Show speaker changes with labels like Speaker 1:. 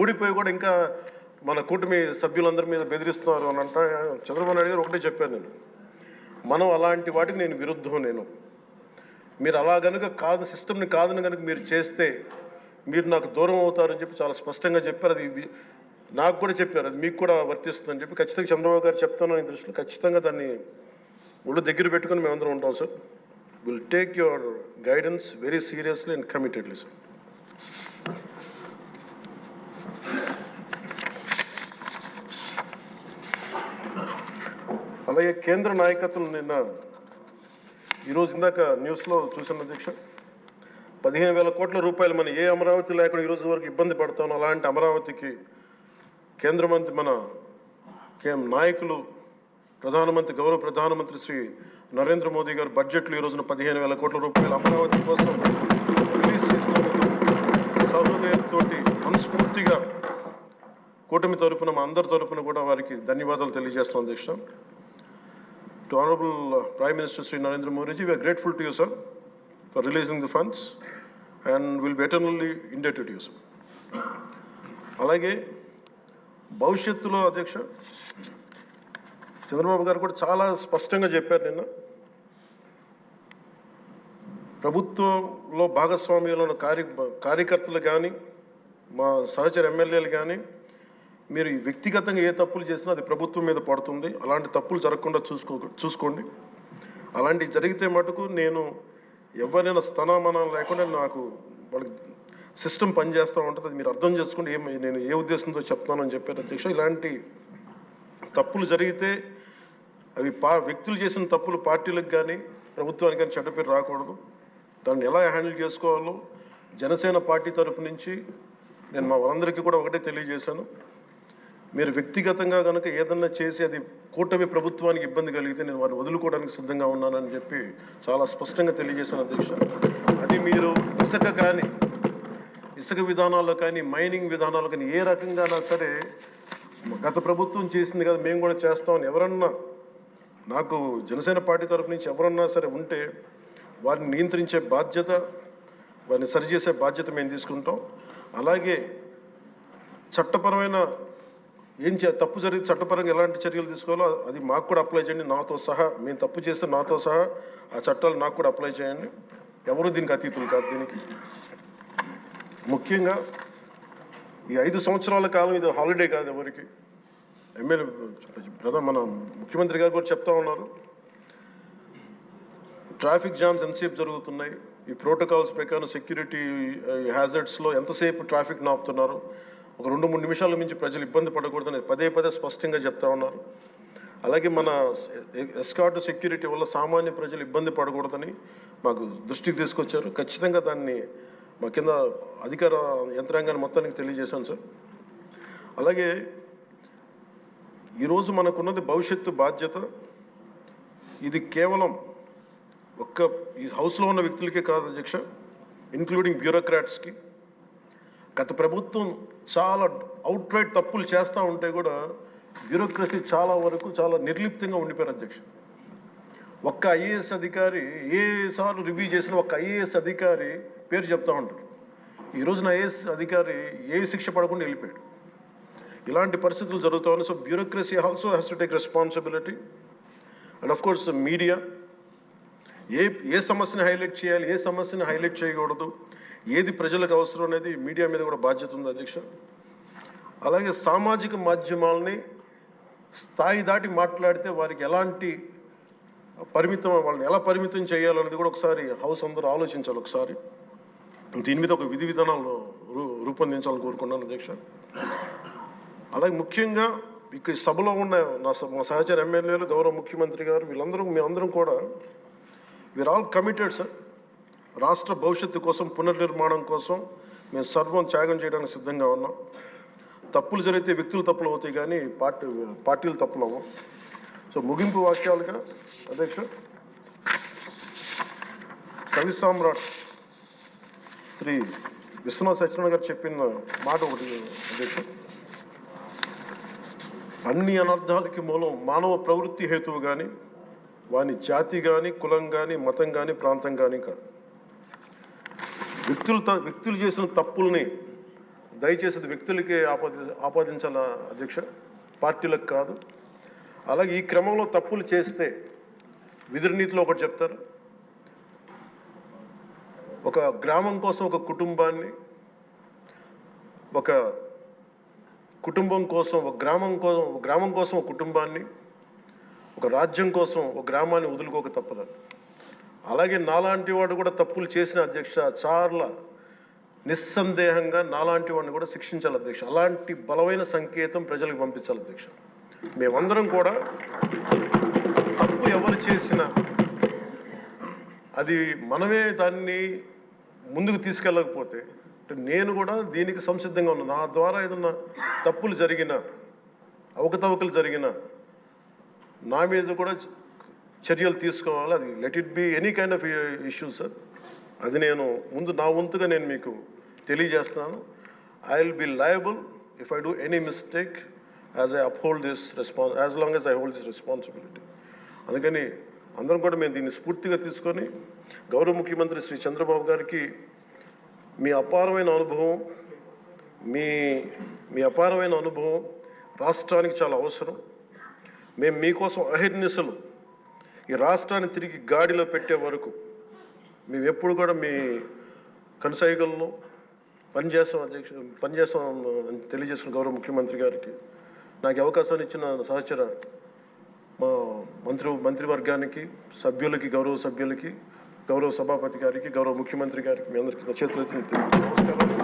Speaker 1: ఓడిపోయి కూడా ఇంకా మన కూటమి సభ్యులందరి మీద బెదిరిస్తున్నారు అని అంటే చంద్రబాబు నాయుడు గారు ఒకటే చెప్పాను నేను, మనం అలాంటి వాటికి నేను విరుద్ధం. మీరు అలా కనుక కాదు, సిస్టమ్ని కాదని కనుక మీరు చేస్తే మీరు నాకు దూరం అవుతారని చెప్పి చాలా స్పష్టంగా చెప్పారు. అది నాకు కూడా చెప్పారు, అది మీకు కూడా వర్తిస్తుందని చెప్పి ఖచ్చితంగా చంద్రబాబు గారు చెప్తాను దృష్టిలో ఖచ్చితంగా దాన్ని ఒళ్ళు దగ్గర పెట్టుకుని మేమందరం ఉంటాం sir. Will take your guidance very seriously and committedly sir. అలాగే కేంద్ర నాయకత్వం నిన్న ఈరోజు ఇందాక న్యూస్లో చూసిన అధ్యక్ష, 15,000 కోట్ల రూపాయలు మన ఏ అమరావతి లేకుండా ఈరోజు వరకు ఇబ్బంది పడతాం, అలాంటి అమరావతికి కేంద్ర మంత్రి మన నాయకులు ప్రధానమంత్రి గౌరవ ప్రధానమంత్రి శ్రీ నరేంద్ర మోదీ గారు బడ్జెట్లో ఈ రోజున 15,000 కోట్ల రూపాయలు అమరావతి కోసం రిలీజ్ చేసినందుకు సహృదయంతో మనస్ఫూర్తిగా కూటమి తరపున మా అందరి తరపున కూడా వారికి ధన్యవాదాలు తెలియజేస్తున్నాం అధ్యక్ష. To Honorable Prime Minister Sri Narendra Modi ji, we are grateful to you, sir, for releasing the funds and will be eternally indebted to you, sir. అలాగే భవిష్యత్తులో అధ్యక్ష చంద్రబాబు గారు కూడా చాలా స్పష్టంగా చెప్పారు నిన్న, ప్రభుత్వంలో భాగస్వామ్యంలో ఉన్న కార్యకర్తలు కానీ మా సహచర ఎమ్మెల్యేలు కానీ మీరు వ్యక్తిగతంగా ఏ తప్పులు చేసినా అది ప్రభుత్వం మీద పడుతుంది. అలాంటి తప్పులు జరగకుండా చూసుకోండి. అలాంటివి జరిగితే మటుకు నేను ఎవరైనా స్థనామనం లేకుండా నాకు వాళ్ళకి సిస్టమ్ పనిచేస్తూ ఉంటుంది, అది మీరు అర్థం చేసుకోండి నేను ఏ ఉద్దేశంతో చెప్తానని చెప్పారు అధ్యక్ష. ఇలాంటి తప్పులు జరిగితే అవి వ్యక్తులు చేసిన తప్పులు పార్టీలకు కానీ ప్రభుత్వానికి కానీ చెడ్డ పేరు రాకూడదు. దాన్ని ఎలా హ్యాండిల్ చేసుకోవాలో జనసేన పార్టీ తరపు నుంచి నేను మా వాళ్ళందరికీ కూడా ఒకటే తెలియజేశాను. మీరు వ్యక్తిగతంగా కనుక ఏదన్నా చేసి అది కూటమి ప్రభుత్వానికి ఇబ్బంది కలిగితే నేను వారిని వదులుకోవడానికి సిద్ధంగా ఉన్నానని చెప్పి చాలా స్పష్టంగా తెలియజేశాను అధ్యక్ష. అది మీరు ఇసుక విధానాల్లో కానీ మైనింగ్ విధానాల్లో కానీ ఏ రకంగానా సరే గత ప్రభుత్వం చేసింది కదా మేము కూడా చేస్తామని ఎవరన్నా నాకు జనసేన పార్టీ తరఫు నుంచి ఎవరన్నా సరే ఉంటే వారిని నియంత్రించే బాధ్యత, వారిని సరిచేసే బాధ్యత మేము తీసుకుంటాం. అలాగే చట్టపరమైన తప్పు జరిగితే చట్టపరంగా ఎలాంటి చర్యలు తీసుకోవాలో అది మాకు కూడా అప్లై చేయండి, నాతో సహా. మేము తప్పు చేస్తే నాతో సహా ఆ చట్టాలు నాకు కూడా అప్లై చేయండి. ఎవరు దీనికి అతీతులు కాదు. దీనికి ముఖ్యంగా ఈ 5 సంవత్సరాల కాలం ఇది హాలిడే కాదు ఎవరికి. మన ముఖ్యమంత్రి గారు కూడా చెప్తా ఉన్నారు, ట్రాఫిక్ జామ్స్ ఎంతసేపు జరుగుతున్నాయి, ఈ ప్రోటోకాల్స్ ప్రకారం సెక్యూరిటీ హ్యాజర్డ్స్లో ఎంతసేపు ట్రాఫిక్ నాపుతున్నారు, ఒక 2-3 నిమిషాల నుంచి ప్రజలు ఇబ్బంది పడకూడదని పదే స్పష్టంగా చెప్తా ఉన్నారు. అలాగే మన ఎస్కార్ట్ సెక్యూరిటీ వల్ల సామాన్య ప్రజలు ఇబ్బంది పడకూడదని మాకు దృష్టికి తీసుకొచ్చారు. ఖచ్చితంగా దాన్ని మా కింద అధికార యంత్రాంగాన్ని మొత్తానికి తెలియజేశాను సార్. అలాగే ఈరోజు మనకున్నది భవిష్యత్తు బాధ్యత. ఇది కేవలం ఈ హౌస్లో ఉన్న వ్యక్తులకే కాదు అధ్యక్ష, ఇంక్లూడింగ్ బ్యూరోక్రాట్స్కి. గత ప్రభుత్వం చాలా అవుట్రైట్ తప్పులు చేస్తూ ఉంటే కూడా బ్యూరోక్రసీ చాలా వరకు చాలా నిర్లిప్తంగా ఉండిపోయారు అధ్యక్ష. ఒక్క ఐఏఎస్ అధికారి ఏసార్లు రివ్యూ చేసిన ఒక్క ఐఏఎస్ అధికారి పేరు చెప్తా ఉంటారు. ఈ రోజున ఐఏఎస్ అధికారి ఏ శిక్ష పడకుండా వెళ్ళిపోయాడు. ఇలాంటి పరిస్థితులు జరుగుతూ ఉన్నాయి. So bureaucracy also has to take responsibility. And of course media ఏ సమస్యని హైలైట్ చేయాలి, ఏ సమస్యని హైలైట్ చేయకూడదు, ఏది ప్రజలకు అవసరం అనేది మీడియా మీద కూడా బాధ్యత ఉంది అధ్యక్ష. అలాగే సామాజిక మాధ్యమాలని స్థాయి దాటి మాట్లాడితే వారికి ఎలాంటి వాళ్ళని ఎలా పరిమితం చేయాలనేది కూడా ఒకసారి హౌస్ అందరూ ఆలోచించాలి. ఒకసారి దీని మీద ఒక విధి విధానాలు రూపొందించాలని కోరుకున్నాను అధ్యక్ష. అలాగే ముఖ్యంగా ఇక్కడ సభలో ఉన్న మా సహచర ఎమ్మెల్యేలు, గౌరవ ముఖ్యమంత్రి గారు, మేమందరం కూడా వీఆర్ ఆల్ కమిటెడ్ సార్. రాష్ట్ర భవిష్యత్తు కోసం, పునర్నిర్మాణం కోసం మేము సర్వం త్యాగం చేయడానికి సిద్ధంగా ఉన్నాం. తప్పులు జరిగితే వ్యక్తులు తప్పులు అవుతాయి కానీ పార్టీలు తప్పులు అవ్వం. సో ముగింపు వాక్యాలుగా అధ్యక్ష, కవి సామ్రాట్ శ్రీ విశ్వనాథ్ సత్యనారాయణ గారు చెప్పిన మాట ఒకటి అధ్యక్ష, అన్ని అనర్థాలకి మూలం మానవ ప్రవృత్తి హేతువు కానీ వాని జాతి కానీ, కులం కానీ, మతం కానీ, ప్రాంతం కానీ కాదు. వ్యక్తులు చేసిన తప్పుల్ని దయచేసి అది వ్యక్తులకే ఆపాదించాల అధ్యక్ష, పార్టీలకు కాదు. అలాగే ఈ క్రమంలో తప్పులు చేస్తే విధి నీతిలో ఒకటి చెప్తారు, ఒక గ్రామం కోసం ఒక కుటుంబాన్ని, ఒక కుటుంబం కోసం ఒక గ్రామం కోసం ఒక కుటుంబాన్ని, ఒక రాజ్యం కోసం ఒక గ్రామాన్ని వదులుకోక తప్పదని. అలాగే నాలాంటి వాడు కూడా తప్పులు చేసిన అధ్యక్ష చాలా నిస్సందేహంగా నాలాంటి వాడిని కూడా శిక్షించాలి అధ్యక్ష. అలాంటి బలమైన సంకేతం ప్రజలకు పంపించాలి అధ్యక్ష. మేమందరం కూడా తప్పు ఎవరు చేసినా అది మనమే దాన్ని ముందుకు తీసుకెళ్ళకపోతే, నేను కూడా దీనికి సంసిద్ధంగా ఉన్నాను. నా ద్వారా ఏదన్నా తప్పులు జరిగినా, అవకతవకలు జరిగినా నా మీద కూడా చర్యలు తీసుకోవాలి. అది let it be any kind of issue sir. అది నేను ముందు నా వంతుగా నేను మీకు తెలియజేస్తున్నాను. I will be liable if I do any mistake as I uphold this as long as I hold this responsibility. అందుకని అందరం కూడా మేము దీన్ని స్ఫూర్తిగా తీసుకొని గౌరవ ముఖ్యమంత్రి శ్రీ చంద్రబాబు గారికి మీ అపారమైన అనుభవం మీ అపారమైన అనుభవం రాష్ట్రానికి చాలా అవసరం. మేము మీకోసం అహిర్నిశలు ఈ రాష్ట్రాన్ని తిరిగి గాడిలో పెట్టే వరకు మేము ఎప్పుడు కూడా మీ కనసాయిగల్లో పనిచేస్తాం అని తెలియజేసుకున్న గౌరవ ముఖ్యమంత్రి గారికి, నాకు అవకాశాన్ని ఇచ్చిన సహచర మా మంత్రివర్గానికి, సభ్యులకి, గౌరవ సభ్యులకి, గౌరవ సభాపతి గారికి, గౌరవ ముఖ్యమంత్రి గారికి మీ అందరికీ చేతులెత్తి నమస్కారం.